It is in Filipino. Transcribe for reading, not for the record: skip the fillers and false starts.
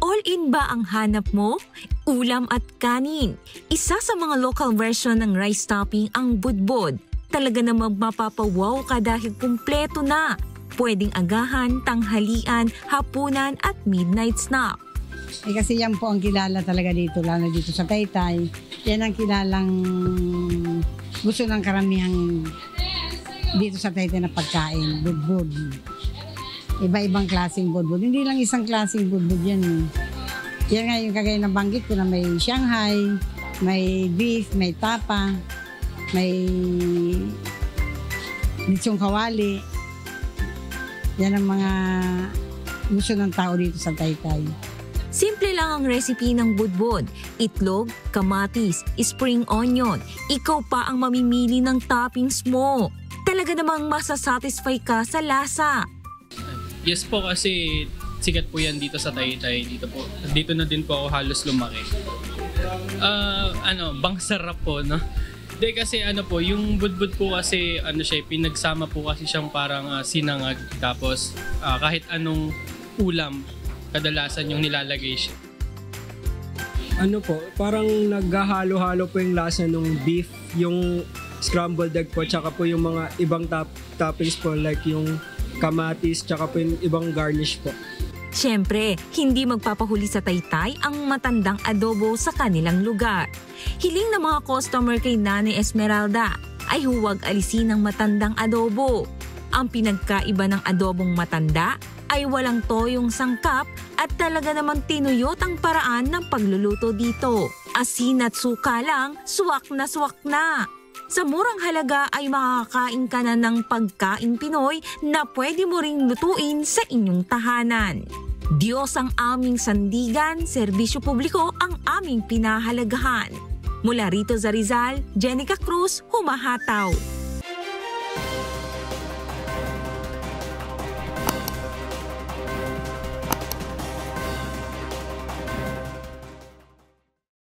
All-in ba ang hanap mo? Ulam at kanin. Isa sa mga local version ng rice topping ang budbud. Talaga namang mapapawaw ka dahil kumpleto na. Pwedeng agahan, tanghalian, hapunan at midnight snack. Kasi yan po ang kilala talaga dito, lalo dito sa Taytay. Yan ang kilalang gusto ng karamihan dito sa Taytay na pagkain, budbud. Iba-ibang klaseng budbud. Hindi lang isang klaseng budbud yan. Yan nga yung kagaya ng banggit ko na may Shanghai, may beef, may tapa, may litsong kawali. Yan ang mga gusto ng tao dito sa Taytay. Simple lang ang recipe ng budbud. Itlog, kamatis, spring onion. Ikaw pa ang mamimili ng toppings mo. Talaga namang masasatisfy ka sa lasa. Yes po, kasi sikat po yan dito sa Taytay. Dito na din po ako halos lumaki. Bangsarap po, no? Hindi kasi yung budbud po kasi siya, pinagsama po kasi siyang parang sinangag. Tapos kahit anong ulam, kadalasan yung nilalagay siya. Parang naghahalo-halo po yung lasa ng beef, yung scrambled egg po, tsaka po yung mga ibang toppings po like yung kamatis, tsaka po yung ibang garnish po. Siyempre, hindi magpapahuli sa Taytay ang matandang adobo sa kanilang lugar. Hiling ng mga customer kay Nanay Esmeralda ay huwag alisin ang matandang adobo. Ang pinagkaiba ng adobong matanda ay walang toyong sangkap at talaga namang tinuyot ang paraan ng pagluluto dito. Asin at suka lang, suwak na suwak na. Sa murang halaga ay makakain ka na ng pagkain Pinoy na pwede mo ring lutuin sa inyong tahanan. Diyos ang aming sandigan, serbisyo publiko ang aming pinahalagahan. Mula rito sa Rizal, Jenica Cruz, humahataw.